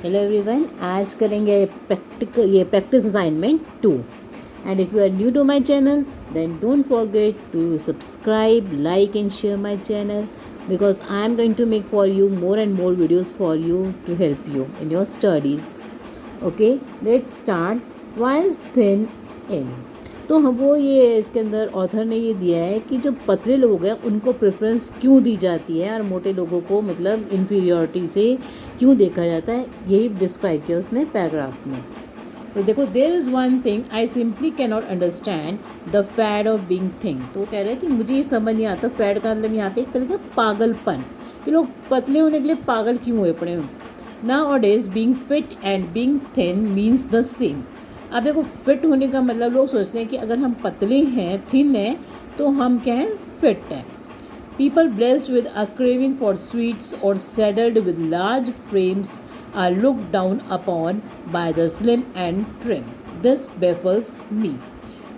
Hello everyone, आज करेंगे practice assignment 2। And if you are new to my channel then don't forget to subscribe, like and share my channel because I am going to make for you more and more videos for you to help you in your studies. Okay, let's start. Why is thin in? तो हम वो ये इसके अंदर author ने ये दिया है कि जो पतले लोग हैं उनको प्रेफरेंस क्यों दी जाती है और मोटे लोगों को मतलब इन्फीरियरिटी से क्यों देखा जाता है, यही डिस्क्राइब किया उसने पैराग्राफ में। तो देखो, there is one thing I simply can not understand the fad of being thing. तो वो कह रहे हैं कि मुझे ये समझ नहीं आता फैड का मतलब यहाँ पे एक तरह का पागलपन, कि लोग पतले होने के लिए पागल क्यों हुए पड़े हैं। Nowadays being fit and being thin means the same। अब देखो, फिट होने का मतलब लोग सोचते हैं कि अगर हम पतले हैं, थिन हैं, तो हम क्या हैं, फिट हैं। People blessed with a craving for sweets or saddled with large frames are looked down upon by the slim and trim। This baffles me।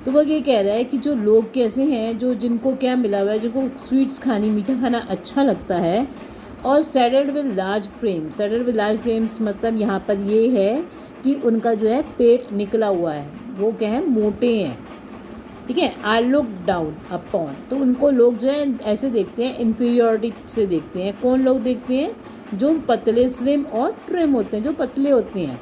तो वो ये कह रहा है कि जो लोग कैसे हैं, जो जिनको क्या मिला हुआ है, जिनको स्वीट्स खानी, मीठा खाना अच्छा लगता है, और saddled with large frames. Saddled with large frames मतलब यहाँ पर ये है कि उनका जो है पेट निकला हुआ है, वो क्या है, मोटे हैं, ठीक है। आर लुक डाउन अपॉन, तो उनको लोग जो है ऐसे देखते हैं, इन्फीरियरिटी से देखते हैं। कौन लोग देखते हैं? जो पतले, स्लिम और ट्रिम होते हैं, जो पतले होते हैं।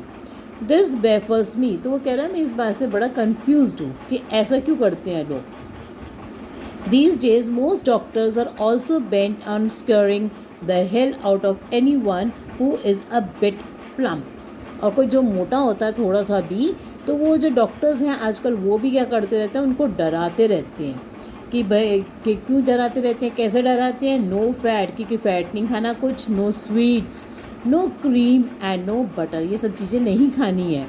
दिस बेफर्स मी, तो वो कह रहा है मैं इस बात से बड़ा कन्फ्यूज्ड हूँ कि ऐसा क्यों करते हैं लोग। These days most doctors are also bent on scaring the hell out of anyone who is a bit plump। और कोई जो मोटा होता है थोड़ा सा भी, तो वो जो डॉक्टर्स हैं आजकल वो भी क्या करते रहते हैं, उनको डराते रहते हैं कि भाई कि क्यों डराते रहते हैं, कैसे डराते हैं। नो फैट, क्योंकि फैट नहीं खाना कुछ, no sweets, no cream and no butter, ये सब चीज़ें नहीं खानी है।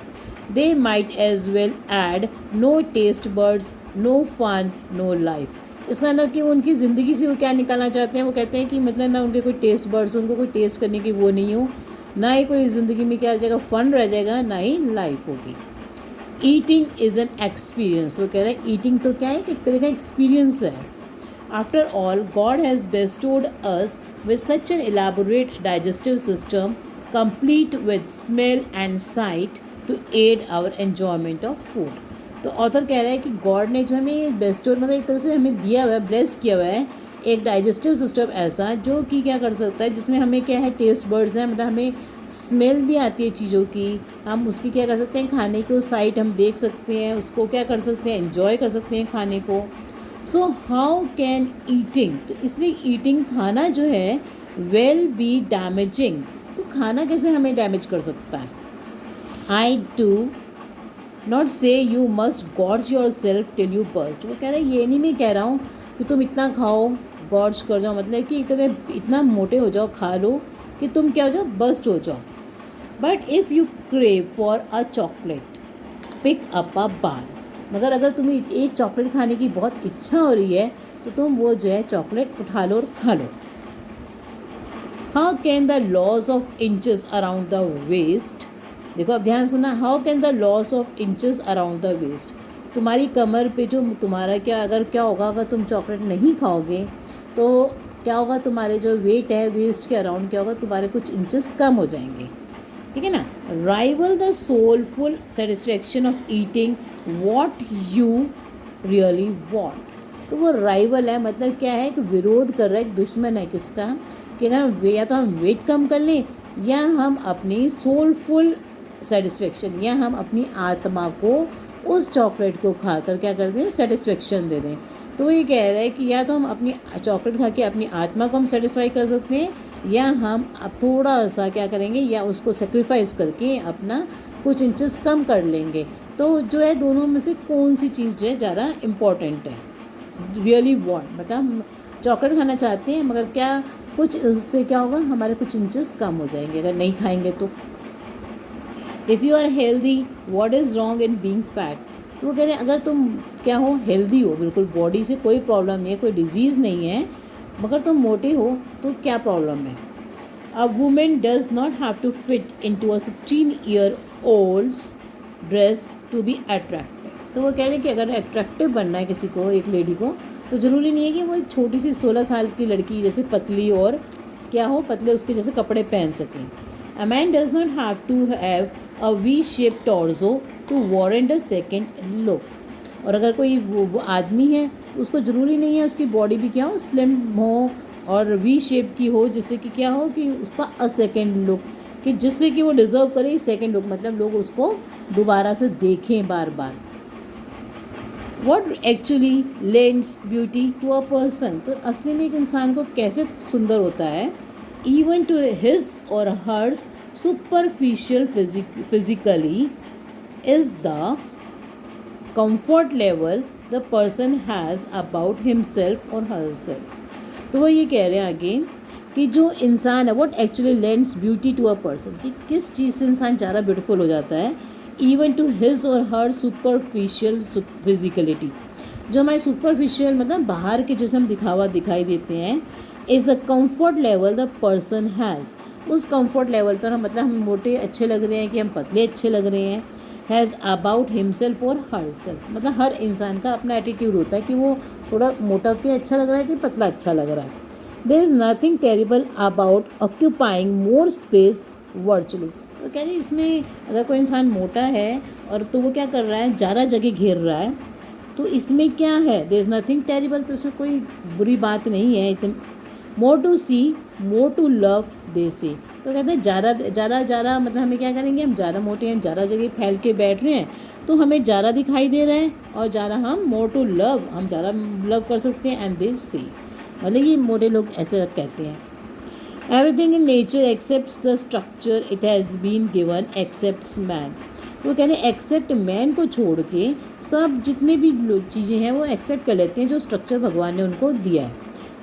They might as well add no taste birds, no fun, no life. इसका मतलब कि वो उनकी ज़िंदगी से वो क्या निकालना चाहते हैं, वो कहते हैं कि मतलब ना उनके कोई टेस्ट बर्ड्स, उनको कोई टेस्ट करने की वो नहीं हो, ना ही कोई ज़िंदगी में क्या जाएगा, फ़न रह जाएगा, ना ही लाइफ होगी। ईटिंग इज़ एन एक्सपीरियंस, वो कह रहे हैं ईटिंग तो क्या है कि एक तरह का एक्सपीरियंस है। After all God has bestowed us with such an elaborate digestive system complete with smell and sight to aid our enjoyment of food. तो ऑथर कह रहा है कि गॉड ने जो हमें बेस्टोर मतलब एक तरह से हमें दिया हुआ है, ब्लेस किया हुआ है एक डाइजेस्टिव सिस्टम ऐसा, जो कि क्या कर सकता है, जिसमें हमें क्या है, टेस्ट बर्ड्स हैं, मतलब हमें स्मेल भी आती है चीज़ों की, हम उसकी क्या कर सकते हैं, खाने को साइट हम देख सकते हैं, उसको क्या कर सकते हैं, एंजॉय कर सकते हैं खाने को। सो हाउ कैन ईटिंग, तो इसलिए ईटिंग खाना जो है वेल बी डैमेजिंग, तो खाना कैसे हमें डैमेज कर सकता है। आई डू नॉट से you must gorge your self till you burst. वो कह रहे हैं ये नहीं मैं कह रहा हूँ कि तुम इतना खाओ, गॉर्ज कर जाओ, मतलब कि इतना मोटे हो जाओ, खा लो कि तुम क्या हो जाओ, बस्ट हो जाओ। But if you crave for a chocolate pick up a bar, मगर अगर तुम्हें एक चॉकलेट खाने की बहुत इच्छा हो रही है तो तुम वो जो है चॉकलेट उठा लो और खा लो। How can the loss of inches around the waist, देखो अब ध्यान सुना, how can the loss of inches around the waist, तुम्हारी कमर पे जो तुम्हारा क्या होगा, अगर तुम चॉकलेट नहीं खाओगे तो क्या होगा, तुम्हारे जो वेट है वेस्ट के अराउंड क्या होगा, तुम्हारे कुछ इंचेस कम हो जाएंगे, ठीक है ना। Rival the soulful satisfaction of eating what you really want. तो वो राइवल है, मतलब क्या है कि विरोध कर रहा है, एक दुश्मन है किसका, कि अगर या तो हम वेट कम कर लें या हम अपनी सोलफुल सेटिस्फेक्शन, या हम अपनी आत्मा को उस चॉकलेट को खाकर क्या कर दें, सेटिस्फेक्शन दे दें। तो ये कह रहा है कि या तो हम अपनी चॉकलेट खा के अपनी आत्मा को हम सेटिस्फाई कर सकते हैं, या हम अब थोड़ा सा क्या करेंगे, या उसको सेक्रीफाइस करके अपना कुछ इंचेस कम कर लेंगे। तो जो है दोनों में से कौन सी चीज़ जो है ज़्यादा इम्पॉर्टेंट है। रियली वॉन्ट मतलब हम चॉकलेट खाना चाहते हैं, मगर क्या कुछ उससे क्या होगा, हमारे कुछ इंचेस कम हो जाएंगे अगर नहीं खाएंगे तो। If you are healthy what is wrong in being fat, तो वो कह रहे हैं अगर तुम क्या हो, हेल्दी हो, बिल्कुल बॉडी से कोई प्रॉब्लम नहीं है, कोई डिजीज़ नहीं है, मगर तुम मोटे हो तो क्या प्रॉब्लम है। A women does not have to fit into a 16-year-old's dress to be attractive. तो वो कह रहे हैं कि अगर अट्रैक्टिव बनना है किसी को, एक लेडी को, तो ज़रूरी नहीं है कि वो एक छोटी सी 16 साल की लड़की जैसे पतली और क्या हो, पतले उसके जैसे कपड़े पहन सकें। A man does not have to have a V-shaped torso to warrant a second look. और अगर कोई वो आदमी है तो उसको ज़रूरी नहीं है उसकी बॉडी भी क्या हो, स्लिम हो और वी शेप की हो, जिससे कि क्या हो कि उसका अ सेकेंड लुक, कि जिससे कि वो डिज़र्व करे सेकेंड लुक, मतलब लोग उसको दोबारा से देखें बार बार. What actually lends beauty to a person. तो असली में एक इंसान को कैसे सुंदर होता है, इवन टू हिज और hers superficial physically is the comfort level the person has about himself or herself. तो वो ये कह रहे हैं आगे कि जो इंसान है what actually lends beauty to a person, कि किस चीज़ से इंसान ज़्यादा ब्यूटीफुल हो जाता है, even to his or her superficial physicality. जो हमारे superficial मतलब बाहर के जिसम दिखावा दिखाई देते हैं, is a comfort level the person has. उस comfort level पर हम मतलब हम मोटे अच्छे लग रहे हैं कि हम पतले अच्छे लग रहे हैं, हैज़ अबाउट हिमसेल्फ और हर सेल्फ. मतलब हर इंसान का अपना एटीट्यूड होता है कि वो थोड़ा मोटा के अच्छा लग रहा है कि पतला अच्छा लग रहा है. There is nothing terrible about occupying more space virtually. तो कह रही इसमें अगर कोई इंसान मोटा है और तो वो क्या कर रहा है, ज़्यादा जगह घेर रहा है, तो इसमें क्या है, देयर इज़ नथिंग टेरिबल, तो इसमें कोई बुरी बात नहीं है. इतनी more to see more to love they say. तो कहते हैं ज़्यादा मतलब हमें क्या करेंगे, हम ज़्यादा मोटे हैं, ज़्यादा जगह फैल के बैठ रहे हैं तो हमें ज़्यादा दिखाई दे रहा है, और ज़्यादा हम मोर टू लव, हम ज़्यादा लव कर सकते हैं. एंड दे से मतलब ये मोटे लोग ऐसे कहते हैं. Everything in nature accepts the structure it has been given accepts man. वो कह रहे हैं एक्सेप्ट मैन को छोड़ के सब जितने भी चीज़ें हैं वो एक्सेप्ट कर लेते हैं जो स्ट्रक्चर भगवान ने उनको दिया है.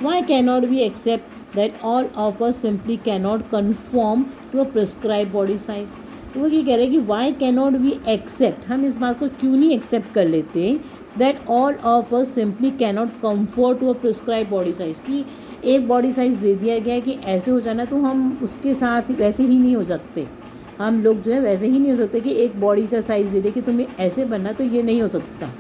Why can not we accept that all of us simply cannot conform to a prescribed body size. तो वो ये कह रहे हैं कि why cannot we accept, हम इस बात को क्यों नहीं एक्सेप्ट कर लेते that all of us simply cannot conform to a prescribed body size, कि एक बॉडी साइज़ दे दिया गया है कि ऐसे हो जाना, तो हम उसके साथ वैसे ही नहीं हो सकते. हम लोग जो है वैसे ही नहीं हो सकते कि एक बॉडी का साइज़ दे दे कि तुम्हें ऐसे बनना, तो ये नहीं हो सकता.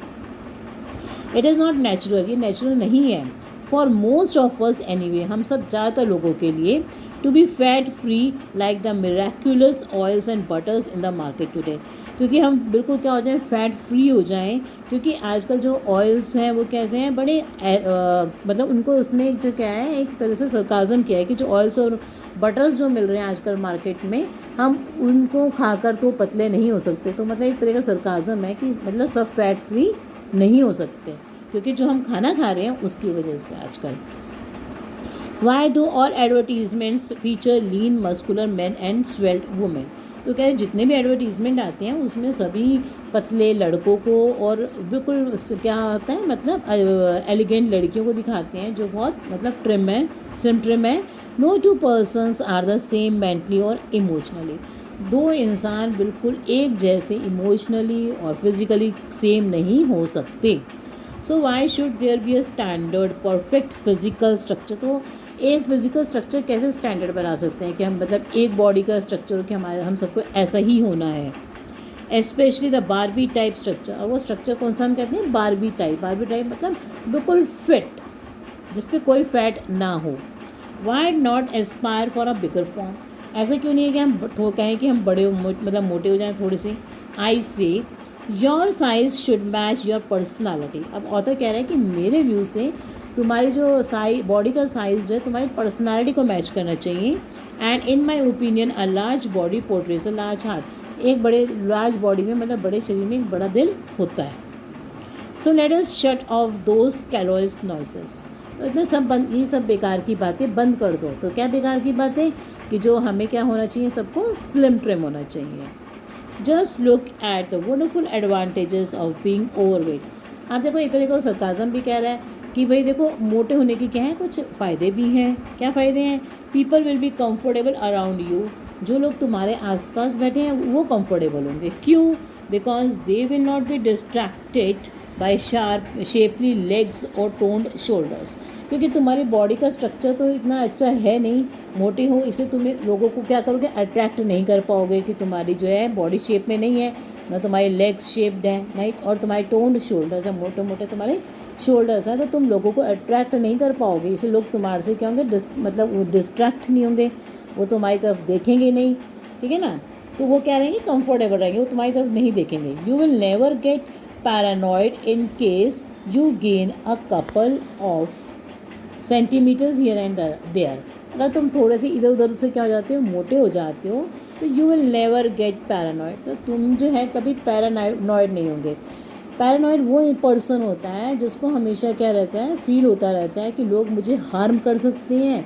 इट इज़ नॉट नेचुरल, ये नेचुरल नहीं है. For most of us anyway, हम सब ज़्यादातर लोगों के लिए, to be fat free like the miraculous oils and butters in the market today, क्योंकि हम बिल्कुल क्या हो जाएं, फैट फ्री हो जाएं, क्योंकि आजकल जो ऑयल्स हैं वो कैसे हैं, बड़े मतलब उनको उसने जो क्या है एक तरह से सरकाज़म किया है कि जो ऑयल्स और बटर्स जो मिल रहे हैं आजकल मार्केट में, हम उनको खाकर तो पतले नहीं हो सकते. तो मतलब एक तरह का सरकाज़म है कि मतलब सब फैट फ्री नहीं हो सकते, क्योंकि जो हम खाना खा रहे हैं उसकी वजह से आजकल. Why do all advertisements feature lean muscular man and svelte women. तो क्या है, जितने भी एडवर्टीजमेंट आते हैं उसमें सभी पतले लड़कों को और बिल्कुल क्या होता है मतलब एलिगेंट लड़कियों को दिखाते हैं जो बहुत मतलब ट्रिम है, स्लिम ट्रिम है. No two persons are the same mentally और इमोशनली. दो इंसान बिल्कुल एक जैसे इमोशनली और फिज़िकली सेम नहीं हो सकते. So why should there be a standard perfect physical structure. तो एक फिजिकल स्ट्रक्चर कैसे स्टैंडर्ड बना सकते हैं कि हम मतलब एक बॉडी का स्ट्रक्चर कि हम सबको ऐसा ही होना है. Specially the Barbie type structure. और वो स्ट्रक्चर कौन सा हम कहते हैं, बारबी टाइप. बारबी टाइप मतलब बिल्कुल फिट, जिस पे कोई फैट ना हो. Why not aspire for a bigger form. ऐसा क्यों नहीं है कि हम कहें कि हम बड़े मतलब मोटे हो जाएं थोड़े से. आई से your size should match your personality. अब ऑथर कह रहा है कि मेरे व्यू से तुम्हारी जो बॉडी का साइज़ जो है तुम्हारी पर्सनालिटी को मैच करना चाहिए. And in my opinion a large body पोर्ट्रेस a large heart. एक बड़े लार्ज बॉडी में मतलब बड़े शरीर में एक बड़ा दिल होता है. So let us shut off those calorious noises. तो इतने सब बंद, ये सब बेकार की बातें बंद कर दो. तो क्या बेकार की बातें, कि जो हमें क्या होना चाहिए, सबको स्लिम ट्रिम होना चाहिए. Just look at the wonderful advantages of being overweight. आप देखो एक तरीके का सरकाज़म भी कह रहा है कि भाई देखो मोटे होने की क्या है, कुछ फ़ायदे भी हैं. क्या फ़ायदे हैं, people will be comfortable around you. जो लोग तुम्हारे आसपास बैठे हैं वो कंफर्टेबल होंगे. क्यों, because they will not be distracted by sharp shapely legs और टोन्ड शोल्डर्स. क्योंकि तुम्हारी बॉडी का स्ट्रक्चर तो इतना अच्छा है नहीं, मोटे हो, इसे तुम्हें लोगों को क्या करोगे, अट्रैक्ट नहीं कर पाओगे कि तुम्हारी जो है बॉडी शेप में नहीं है, ना तुम्हारी लेग्स शेप्ड हैं, नहीं, और तुम्हारे टोन्ड शोल्डर्स हैं, मोटे मोटे तुम्हारे शोल्डर्स हैं, तो तुम लोगों को अट्रैक्ट नहीं कर पाओगे. इसलिए लोग तुम्हारे से क्या होंगे, मतलब वो डिस्ट्रैक्ट नहीं होंगे, वो तुम्हारी तरफ देखेंगे नहीं. ठीक है ना। तो वो क्या रहेंगे, कंफर्टेबल रहेंगे, वो तुम्हारी तरफ नहीं देखेंगे। You will never get paranoid in case you gain a couple of centimetres here and there. अगर तुम थोड़े से इधर उधर से क्या हो जाते हो, मोटे हो जाते हो, तो you will never get paranoid, तो तुम जो है कभी पैरानॉइड नहीं होंगे। पैरानॉइड वो पर्सन होता है जिसको हमेशा क्या रहता है, फील होता रहता है कि लोग मुझे हार्म कर सकते हैं,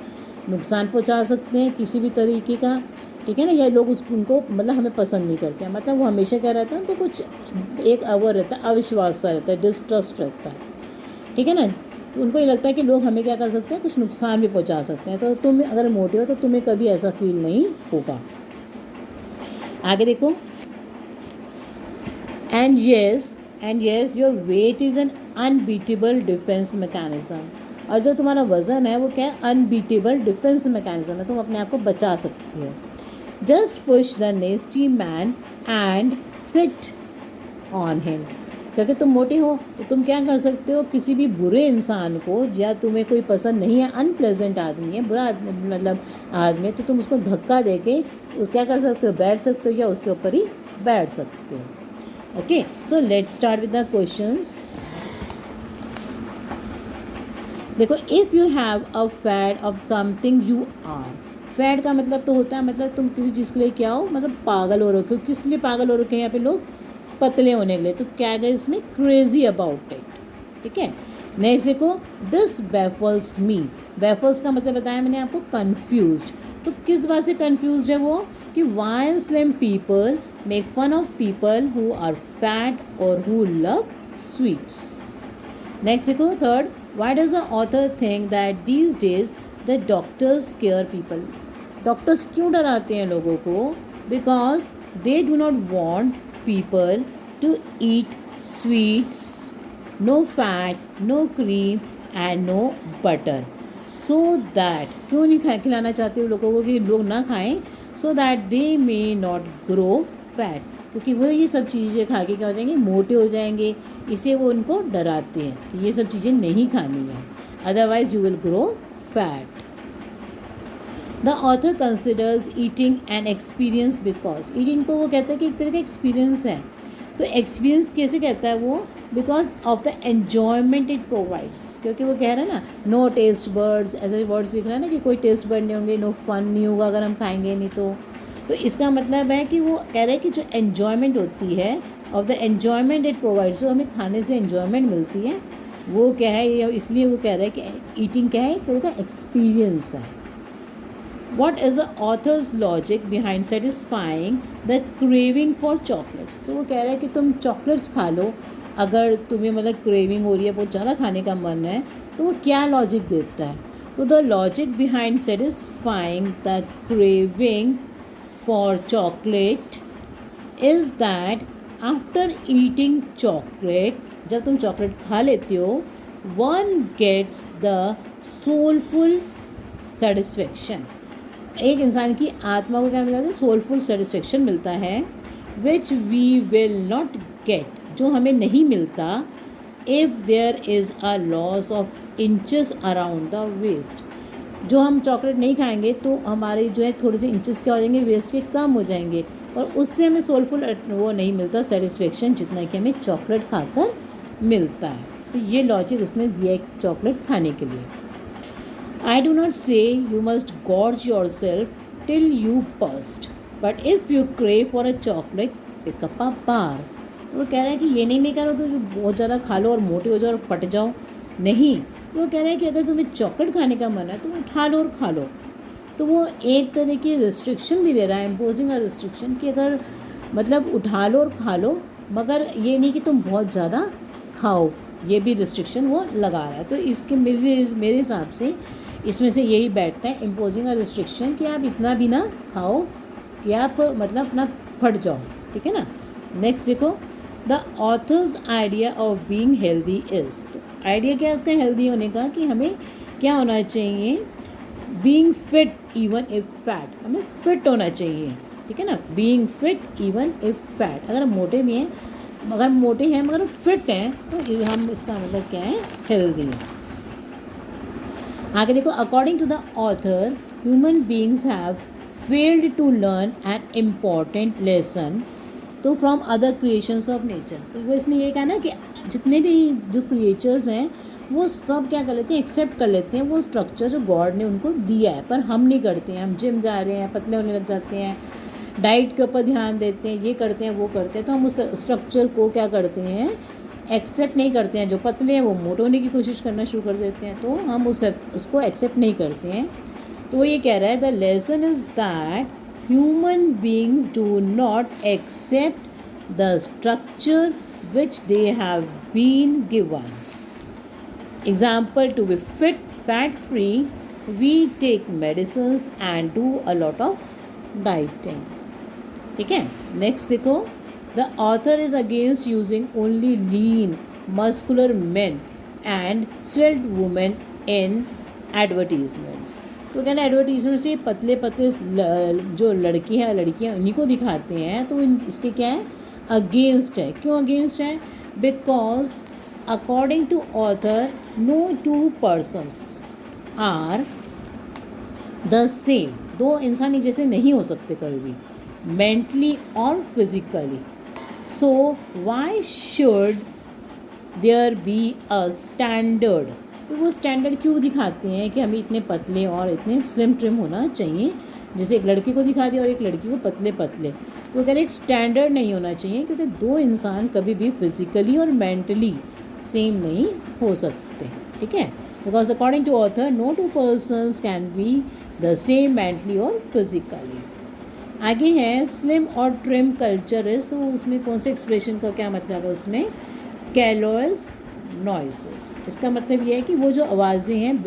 नुकसान पहुंचा सकते हैं किसी भी तरीके का, ठीक है ना, या लोग उनको मतलब हमें पसंद नहीं करते हैं, मतलब वो हमेशा क्या रहता है, उनको कुछ एक अवर रहता है, अविश्वास सा रहता है, डिस्ट्रस्ट रहता है, ठीक है ना। तो उनको ये लगता है कि लोग हमें क्या कर सकते हैं, कुछ नुकसान भी पहुंचा सकते हैं। तो तुम अगर मोटे हो तो तुम्हें कभी ऐसा फील नहीं होगा। आगे देखो, and yes your weight is an unbeatable defence mechanism. और जो तुम्हारा वज़न है वो क्या है, अनबीटेबल डिफेंस मैकेनिज्म है, तुम अपने आप को बचा सकती हो। Just push the नेस्टी man and sit on him. क्योंकि तुम मोटी हो तो तुम क्या कर सकते हो, किसी भी बुरे इंसान को, या तुम्हें कोई पसंद नहीं है, अनप्लेजेंट आदमी है, बुरा मतलब आदमी है, तो तुम उसको धक्का दे के क्या कर सकते हो, बैठ सकते हो, या उसके ऊपर ही बैठ सकते हो। Okay, so let's start with the questions. देखो, if you have a fat of something you are. Fat का मतलब तो होता है, मतलब तुम किसी चीज़ के लिए क्या हो, मतलब पागल हो रखे हो। किस लिए पागल हो रखे हैं यहाँ पे लोग, पतले होने के लिए। तो क्या है इसमें, क्रेजी अबाउट इट, ठीक है। नेक्स्ट देखो, दिस बैफल्स मी। बैफल्स का मतलब बताया मैंने आपको, कन्फ्यूज्ड। तो किस बात से कन्फ्यूज्ड है वो, कि why slim people make fun of people who are fat और हु लव स्वीट्स। नेक्स्ट देखो, third, why does the author think that these days the doctors scare people. Doctors क्यों डराते हैं लोगों को, because they do not want people to eat sweets, no fat, no cream and no butter, so that क्यों नहीं खिलाना चाहते हो लोगों को कि लोग ना खाएं, so that they may not grow fat, क्योंकि वो ये सब चीज़ें खा के क्या हो जाएंगे, मोटे हो जाएंगे। इसे वो उनको डराते हैं कि ये सब चीज़ें नहीं खानी है, otherwise you will grow fat. The author considers eating an experience, because eating को वो कहता है कि एक तरह का एक्सपीरियंस है। तो एक्सपीरियंस कैसे कहता है वो, because of the enjoyment it provides, क्योंकि वो कह रहा है ना, नो टेस्ट बर्ड्स, ऐसे वर्ड्स लिख रहा है ना कि कोई टेस्ट बर्ड नहीं होंगे, नो फन नहीं होगा अगर हम खाएंगे नहीं तो इसका मतलब है कि वो कह रहा है कि जो एन्जॉयमेंट होती है, of the enjoyment it provides, जो हमें खाने से एन्जॉयमेंट मिलती है, वो क्या है, इसलिए वो कह रहा है कि ईटिंग क्या है, एक तरह का एक्सपीरियंस है। What is the author's logic behind satisfying the craving for chocolates? तो वो कह रहा है कि तुम चॉकलेट्स खा लो अगर तुम्हें मतलब क्रेविंग हो रही है, बहुत ज़्यादा खाने का मन है, तो वो क्या लॉजिक देता है। तो the logic behind satisfying the craving for chocolate is that after eating chocolate, जब तुम चॉकलेट खा लेते हो, one gets the soulful satisfaction, एक इंसान की आत्मा को क्या मिलता है, सोलफुल सेटिस्फेक्शन मिलता है, which we will not get, जो हमें नहीं मिलता, if there is a loss of inches around the waist. जो हम चॉकलेट नहीं खाएंगे तो हमारे जो है थोड़े से इंचेस क्या हो जाएंगे, वेस्ट के कम हो जाएंगे, और उससे हमें सोलफुल वो नहीं मिलता सेटिस्फेक्शन, जितना कि हमें चॉकलेट खाकर मिलता है। तो ये लॉजिक उसने दिया एक चॉकलेट खाने के लिए। I do not say you must gorge yourself till you burst, but if you crave for a chocolate, pick up a bar. तो वो कह रहा है कि ये नहीं करो कि बहुत ज़्यादा खा लो और मोटे हो जाओ और फट जाओ, नहीं। तो वो कह रहा है कि अगर तुम्हें चॉकलेट खाने का मन है तो उठा लो और खा लो। तो वो एक तरह की रिस्ट्रिक्शन भी दे रहा है, इम्पोजिंग अ रिस्ट्रिक्शन, कि अगर मतलब उठा लो और खा लो, मगर ये नहीं कि तुम बहुत ज़्यादा खाओ, ये भी रिस्ट्रिक्शन वो लगा रहा है। तो इसके मेरे हिसाब से इसमें से यही बैठता है, इम्पोजिंग अ रिस्ट्रिक्शन, कि आप इतना भी ना खाओ कि आप मतलब अपना फट जाओ, ठीक है ना। नेक्स्ट देखो, the author's idea of being healthy is, तो आइडिया क्या है इसका हेल्दी होने का, कि हमें क्या होना चाहिए, being fit even if fat, हमें फिट होना चाहिए, ठीक है ना, being fit even if fat. अगर हम मोटे भी हैं, अगर मोटे हैं मगर फिट हैं, तो हम इसका मतलब क्या है, हेल्दी है। आगे देखो, according to the author human beings have failed to learn an important lesson तो from other creations of nature. तो वो इसने ये कहा ना कि जितने भी जो क्रिएचर्स हैं वो सब क्या कर लेते हैं, एक्सेप्ट कर लेते हैं वो स्ट्रक्चर जो गॉड ने उनको दिया है, पर हम नहीं करते हैं। हम जिम जा रहे हैं, पतले होने लग जाते हैं, डाइट के ऊपर ध्यान देते हैं, ये करते हैं वो करते हैं, तो हम उस स्ट्रक्चर को क्या करते हैं, एक्सेप्ट नहीं करते हैं। जो पतले हैं वो मोटे होने की कोशिश करना शुरू कर देते हैं, तो हम उसको एक्सेप्ट नहीं करते हैं। तो वो ये कह रहा है the lesson is that human beings do not accept the structure which they have been given. Example, to be fit fat free we take medicines and do a lot of dieting. ठीक है, next देखो, the author is against using only lean muscular men and svelte women in advertisements. तो कहना advertisement से पतले पतले जो लड़कियाँ उन्हीं को दिखाते हैं, तो इसके क्या है, अगेंस्ट है। क्यों अगेंस्ट है? Because according to author no two persons are the same. दो इंसान एक जैसे नहीं हो सकते कभी भी, मेंटली और physically. So why should there be a standard? तो वो स्टैंडर्ड क्यों दिखाते हैं कि हमें इतने पतले और इतने स्लिम ट्रिम होना चाहिए, जैसे एक लड़की को दिखा दिया और एक लड़की को पतले पतले। तो अगर एक स्टैंडर्ड नहीं होना चाहिए, क्योंकि दो इंसान कभी भी फिजिकली और मेंटली सेम नहीं हो सकते। ठीक है, because according to author no two persons can be the same mentally और फिजिकली। आगे है स्लिम और ट्रिम कल्चर इज, तो उसमें कौन से एक्सप्रेशन का क्या मतलब है, उसमें कैलोस नॉइसेस। इसका मतलब ये है कि वो जो आवाज़ें हैं,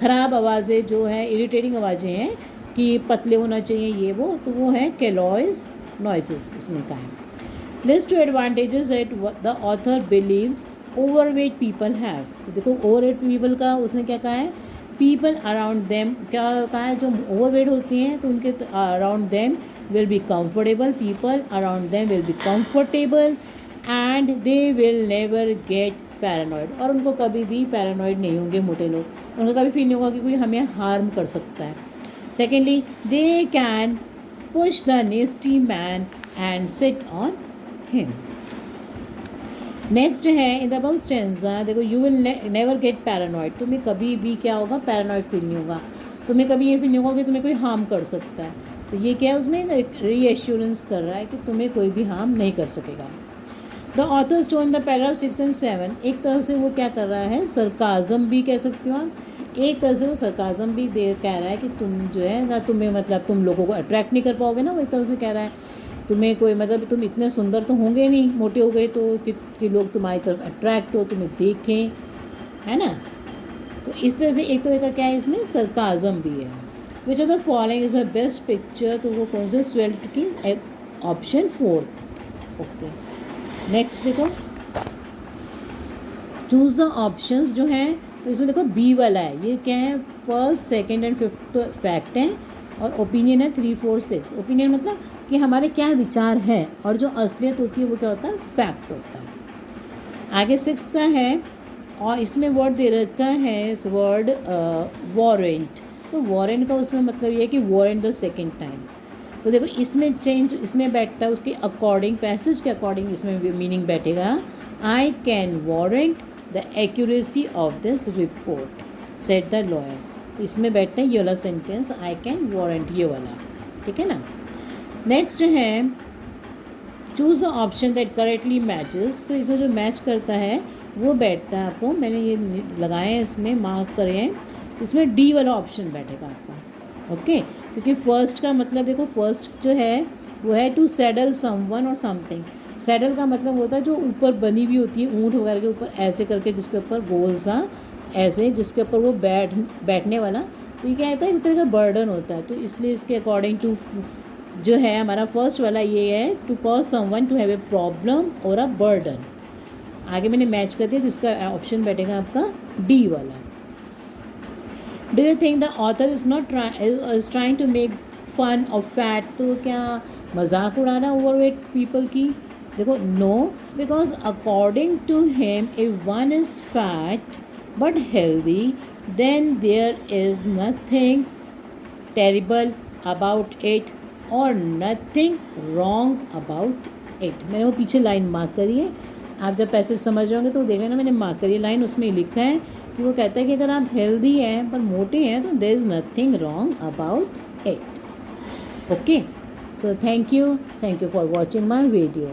ख़राब आवाज़ें जो हैं, इरिटेटिंग आवाज़ें हैं कि पतले होना चाहिए ये वो, तो वो है कैलोस नॉइसेस उसने कहा है। List two advantages that the author believes overweight people have. तो देखो ओवरवेट पीपल का उसने क्या कहा है, पीपल अराउंड देम, क्या कहा है, जो ओवरवेट होती हैं तो उनके around them will be comfortable, people around them will be comfortable and they will never get paranoid. और उनको कभी भी पैरानॉइड नहीं होंगे मोटे लोग, उनको कभी फील नहीं होगा कि कोई हमें हार्म कर सकता है। Secondly, they can push the नेस्टी man and sit on him. Next है इन द अबव स्टेंजा, देखो you will never get paranoid. तुम्हें कभी भी क्या होगा, पैरानॉइड फील नहीं होगा, तुम्हें कभी ये फील नहीं होगा कि तुम्हें कोई हार्म कर सकता है। तो ये क्या है, उसमें एक रीएश्योरेंस कर रहा है कि तुम्हें कोई भी हार्म नहीं कर सकेगा। The authors two in the paragraph 6 and 7, एक तरह से वो क्या कर रहा है, सरकाज़म भी कह सकते हो आप, एक तरह से वो सरकाज़म भी कह रहा है कि तुम जो है ना, तुम्हें मतलब तुम लोगों को अट्रैक्ट नहीं कर पाओगे ना, वो एक तरह से कह रहा है तुम्हें कोई मतलब तुम इतने सुंदर तो होंगे नहीं, मोटे हो गए तो कि लोग तुम्हारी तरफ अट्रैक्ट हो, तुम्हें देखें, है ना। तो इस तरह से एक तरह का क्या है, इसमें सरकाज़म भी है। Which of the following is the best picture, तो वो कौन से, स्वेल्ट की ऑप्शन 4। ओके, नेक्स्ट देखो, चूज़ द ऑप्शंस जो हैं, तो इसमें देखो बी वाला है, ये क्या है, first second and fifth fact है, और ओपिनियन है 3 4 6। ओपिनियन मतलब कि हमारे क्या विचार है, और जो असलियत होती है वो क्या होता है, फैक्ट होता है। आगे 6 का है, और इसमें वर्ड दे रखा है इस वर्ड वारंट। तो वारंट का उसमें मतलब ये है कि वारंट द सेकेंड टाइम। तो देखो इसमें चेंज इसमें बैठता है उसके अकॉर्डिंग, पैसेज के अकॉर्डिंग इसमें मीनिंग बैठेगा, I can warrant the accuracy of this report said the lawyer. तो इसमें बैठता है ये वाला सेंटेंस, आई कैन वारंट, ये वाला। ठीक है ना। नेक्स्ट है choose the option that correctly matches. तो इसमें जो मैच करता है वो बैठता है आपको, मैंने ये लगाए हैं इसमें, मार्क करे हैं, इसमें डी वाला ऑप्शन बैठेगा आपका। ओके, क्योंकि फर्स्ट का मतलब देखो, फर्स्ट जो है वो है टू सैडल समवन और समथिंग। सैडल का मतलब होता है जो ऊपर बनी हुई होती है ऊँट वगैरह के ऊपर ऐसे करके, जिसके ऊपर गोल सा ऐसे, जिसके ऊपर वो बैठने वाला। तो ये क्या होता है, एक तरह का बर्डन होता है। तो इसलिए इसके अकॉर्डिंग टू जो है हमारा फर्स्ट वाला ये है, to cause someone to have a problem और अ बर्डन। आगे मैंने मैच कर दिया, तो इसका ऑप्शन बैठेगा आपका डी वाला। Do you think the author is not is trying to make fun of fat? तो क्या मजाक उड़ा रहा है ओवरवेट पीपल की? देखो no, because according to him if one is fat but healthy then there is nothing terrible about it और nothing wrong about it. मैंने वो पीछे लाइन मार्क करी है, आप जब पैसेज समझ रहे होंगे तो देख लेना, मैंने मार्क करी लाइन, उसमें लिखा है कि वो कहता है कि अगर आप हेल्दी हैं पर मोटे हैं तो there is nothing wrong about it. Okay, so thank you for watching my video.